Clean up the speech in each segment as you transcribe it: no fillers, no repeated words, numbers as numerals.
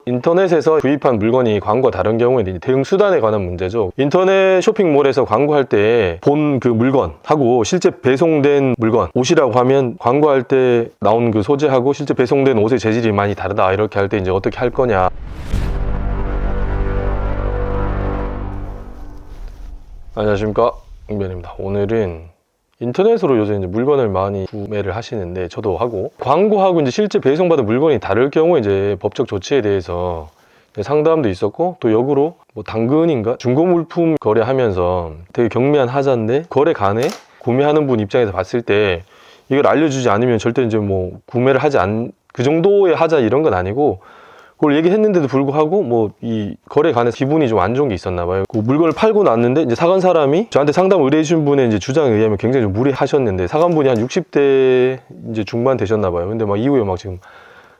인터넷에서 구입한 물건이 광고와 다른 경우에 대응 수단에 관한 문제죠. 인터넷 쇼핑몰에서 광고할 때 본 그 물건하고 실제 배송된 물건, 옷이라고 하면 광고할 때 나온 그 소재하고 실제 배송된 옷의 재질이 많이 다르다, 이렇게 할 때 이제 어떻게 할 거냐. 안녕하십니까, 응변입니다. 오늘은 인터넷으로 요새 이제 물건을 많이 구매를 하시는데, 저도 하고, 광고하고 이제 실제 배송받은 물건이 다를 경우에 이제 법적 조치에 대해서 상담도 있었고, 또 역으로 뭐 당근인가 중고 물품 거래하면서 되게 경미한 하자인데, 거래 간에 구매하는 분 입장에서 봤을 때 이걸 알려주지 않으면 절대 이제 뭐 구매를 하지 그 정도의 하자 이런 건 아니고, 그걸 얘기했는데도 불구하고 뭐 이 거래 간에 기분이 좀 안 좋은 게 있었나 봐요. 그 물건을 팔고 났는데 이제 사간 사람이 저한테 상담 의뢰해 주신 분의 이제 주장에 의하면 굉장히 좀 무리하셨는데, 사간 분이 한 60대 이제 중반 되셨나 봐요. 근데 막 이후에 막 지금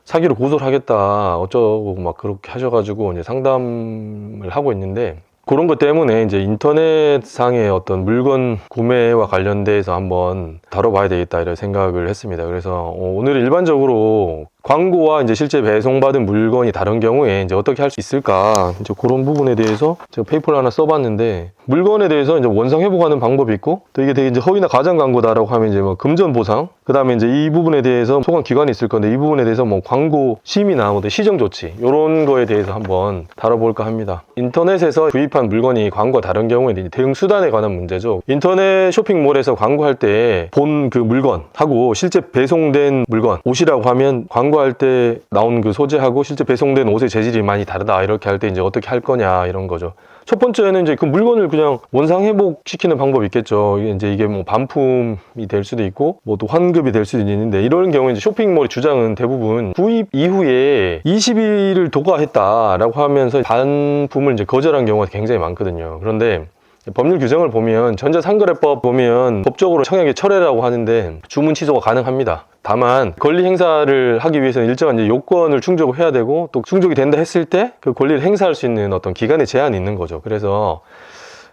사기로 고소를 하겠다 어쩌고 막 그렇게 하셔가지고 이제 상담을 하고 있는데, 그런 것 때문에 이제 인터넷상의 어떤 물건 구매와 관련돼서 한번 다뤄봐야 되겠다 이런 생각을 했습니다. 그래서 오늘은 일반적으로 광고와 이제 실제 배송받은 물건이 다른 경우에 이제 어떻게 할 수 있을까, 이제 그런 부분에 대해서 제가 페이퍼를 하나 써봤는데, 물건에 대해서 이제 원상 회복하는 방법이 있고, 또 이게 되게 이제 허위나 가장 광고다라고 하면 이제 뭐 금전 보상, 그 다음에 이제 이 부분에 대해서 소관 기관이 있을 건데, 이 부분에 대해서 뭐 광고 심의나 뭐 시정 조치 이런 거에 대해서 한번 다뤄볼까 합니다. 인터넷에서 구입한 물건이 광고와 다른 경우에 이제 대응 수단에 관한 문제죠. 인터넷 쇼핑몰에서 광고할 때 본 그 물건하고 실제 배송된 물건, 옷이라고 하면 광고할 때 나온 그 소재하고 실제 배송된 옷의 재질이 많이 다르다, 이렇게 할 때 이제 어떻게 할 거냐 이런 거죠. 첫 번째는 이제 그 물건을 그냥 원상 회복시키는 방법이 있겠죠. 이게 뭐 반품이 될 수도 있고, 뭐 또 환급이 될 수도 있는데, 이런 경우에 이제 쇼핑몰의 주장은 대부분 구입 이후에 20일을 도과했다라고 하면서 반품을 이제 거절한 경우가 굉장히 많거든요. 그런데 법률 규정을 보면 전자상거래법 보면 법적으로 청약의 철회라고 하는데 주문 취소가 가능합니다. 다만 권리 행사를 하기 위해서는 일정한 이제 요건을 충족을 해야 되고, 또 충족이 된다 했을 때 그 권리를 행사할 수 있는 어떤 기간의 제한이 있는 거죠. 그래서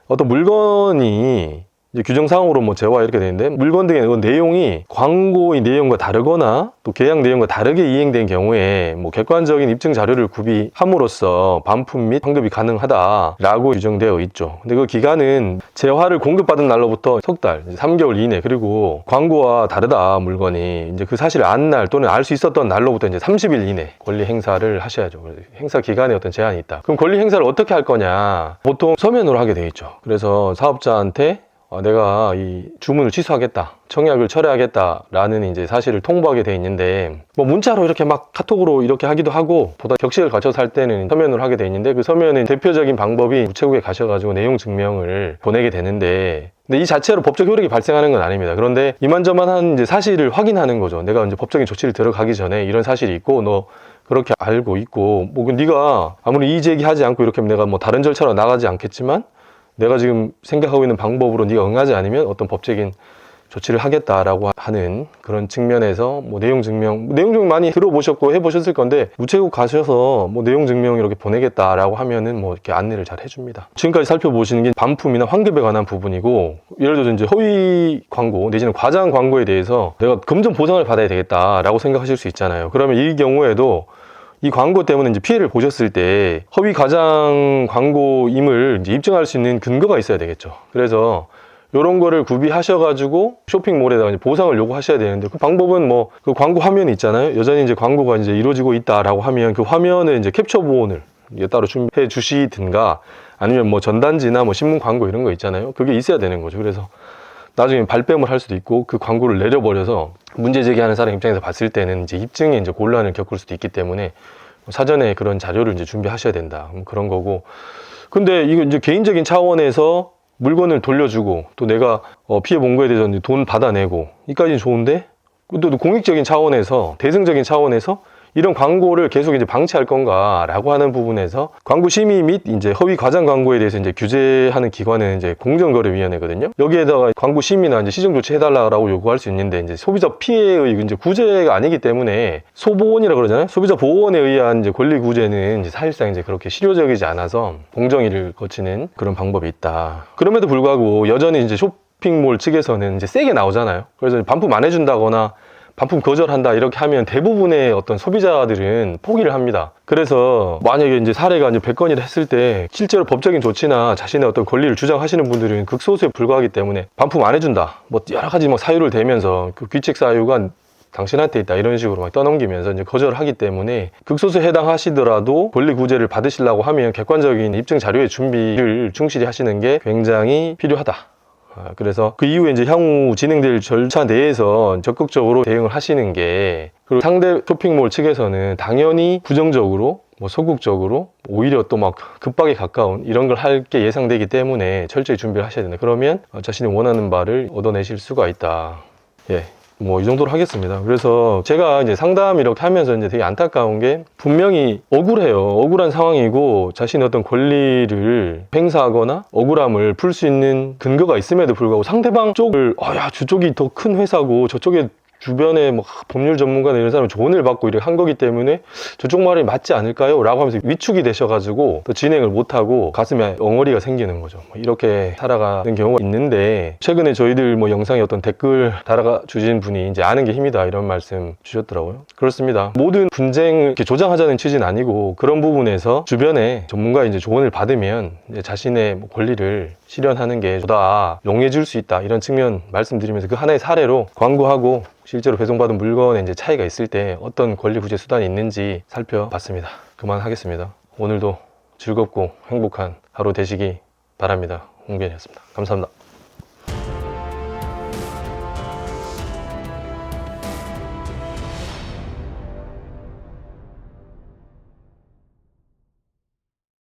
어떤 물건이 이제 규정상으로 뭐 제와 이렇게 되는데, 물건 등의 내용이 광고의 내용과 다르거나 또 계약 내용과 다르게 이행된 경우에 뭐 객관적인 입증 자료를 구비함으로써 반품 및 환급이 가능하다라고 규정되어 있죠. 근데 그 기간은 재화를 공급받은 날로부터 석 달, 3개월 이내, 그리고 광고와 다르다 물건이 이제 그 사실을 안 날 또는 알 수 있었던 날로부터 이제 30일 이내 권리 행사를 하셔야죠. 행사 기간에 어떤 제한이 있다. 그럼 권리 행사를 어떻게 할 거냐? 보통 서면으로 하게 돼 있죠. 그래서 사업자한테 내가 이 주문을 취소하겠다, 청약을 철회하겠다라는 이제 사실을 통보하게 돼 있는데, 뭐 문자로 이렇게 막 카톡으로 이렇게 하기도 하고, 보다 격식을 갖춰서 할 때는 서면으로 하게 돼 있는데, 그 서면의 대표적인 방법이 우체국에 가셔가지고 내용 증명을 보내게 되는데, 근데 이 자체로 법적 효력이 발생하는 건 아닙니다. 그런데 이만저만한 이제 사실을 확인하는 거죠. 내가 이제 법적인 조치를 들어가기 전에 이런 사실이 있고, 너 그렇게 알고 있고, 뭐 네가 아무리 이의 제기하지 않고 이렇게 하면 내가 뭐 다른 절차로 나가지 않겠지만, 내가 지금 생각하고 있는 방법으로 네가 응하지 않으면 어떤 법적인 조치를 하겠다라고 하는 그런 측면에서 뭐 내용 증명 많이 들어보셨고 해보셨을 건데, 우체국 가셔서 뭐 내용 증명 이렇게 보내겠다라고 하면은 뭐 이렇게 안내를 잘 해줍니다. 지금까지 살펴보시는 게 반품이나 환급에 관한 부분이고, 예를 들어서 이제 허위 광고 내지는 과장 광고에 대해서 내가 금전 보상을 받아야 되겠다라고 생각하실 수 있잖아요. 그러면 이 경우에도 이 광고 때문에 이제 피해를 보셨을 때 허위 과장 광고임을 이제 입증할 수 있는 근거가 있어야 되겠죠. 그래서 이런 거를 구비하셔가지고 쇼핑몰에다가 이제 보상을 요구하셔야 되는데, 그 방법은 뭐 그 광고 화면이 있잖아요. 여전히 이제 광고가 이제 이루어지고 있다라고 하면 그 화면을 이제 캡처 보온을 따로 준비해 주시든가, 아니면 뭐 전단지나 뭐 신문 광고 이런 거 있잖아요. 그게 있어야 되는 거죠. 그래서 나중에 발뺌을 할 수도 있고, 그 광고를 내려버려서 문제 제기하는 사람 입장에서 봤을 때는 이제 입증에 이제 곤란을 겪을 수도 있기 때문에 사전에 그런 자료를 이제 준비하셔야 된다, 그런 거고. 근데 이거 이제 개인적인 차원에서 물건을 돌려주고, 또 내가 피해 본 거에 대해서 돈 받아내고, 이까지는 좋은데, 또 공익적인 차원에서, 대승적인 차원에서 이런 광고를 계속 이제 방치할 건가라고 하는 부분에서 광고 심의 및 이제 허위 과장 광고에 대해서 이제 규제하는 기관은 이제 공정거래위원회거든요. 여기에다가 광고 심의나 이제 시정 조치 해달라고 요구할 수 있는데, 이제 소비자 피해의 이제 구제가 아니기 때문에 소보원이라 그러잖아요. 소비자 보호원에 의한 이제 권리 구제는 이제 사실상 이제 그렇게 실효적이지 않아서 공정위를 거치는 그런 방법이 있다. 그럼에도 불구하고 여전히 이제 쇼핑몰 측에서는 이제 세게 나오잖아요. 그래서 반품 안 해준다거나 반품 거절한다 이렇게 하면 대부분의 어떤 소비자들은 포기를 합니다. 그래서 만약에 이제 사례가 이제 100건이라 했을 때 실제로 법적인 조치나 자신의 어떤 권리를 주장하시는 분들은 극소수에 불과하기 때문에 반품 안 해준다, 뭐 여러 가지 뭐 사유를 대면서 그 귀책 사유가 당신한테 있다 이런 식으로 막 떠넘기면서 이제 거절하기 때문에 극소수에 해당하시더라도 권리 구제를 받으시려고 하면 객관적인 입증 자료의 준비를 충실히 하시는 게 굉장히 필요하다. 그래서 그 이후에 이제 향후 진행될 절차 내에서 적극적으로 대응을 하시는 게, 그리고 상대 쇼핑몰 측에서는 당연히 부정적으로 뭐 소극적으로 오히려 또 막 급박에 가까운 이런 걸 할 게 예상되기 때문에 철저히 준비를 하셔야 된다. 그러면 자신이 원하는 바를 얻어내실 수가 있다. 예. 뭐 이 정도로 하겠습니다. 그래서 제가 이제 상담 이렇게 하면서 이제 되게 안타까운 게, 분명히 억울해요. 억울한 상황이고 자신의 어떤 권리를 행사하거나 억울함을 풀 수 있는 근거가 있음에도 불구하고 상대방 쪽을 야 저쪽이 더 큰 회사고 저쪽에 주변에 뭐 법률 전문가나 이런 사람 조언을 받고 이렇게 한 거기 때문에 저쪽 말이 맞지 않을까요? 라고 하면서 위축이 되셔가지고 또 진행을 못하고 가슴에 엉어리가 생기는 거죠. 이렇게 살아가는 경우가 있는데, 최근에 저희들 뭐 영상에 어떤 댓글 달아가 주신 분이 이제 아는 게 힘이다 이런 말씀 주셨더라고요. 그렇습니다. 모든 분쟁을 이렇게 조장하자는 취지는 아니고, 그런 부분에서 주변에 전문가의 이제 조언을 받으면 이제 자신의 뭐 권리를 실현하는 게 보다 용이해질 수 있다 이런 측면 말씀드리면서, 그 하나의 사례로 광고하고 실제로 배송받은 물건에 이제 차이가 있을 때 어떤 권리 구제 수단이 있는지 살펴봤습니다. 그만하겠습니다. 오늘도 즐겁고 행복한 하루 되시기 바랍니다. 홍변이었습니다. 감사합니다.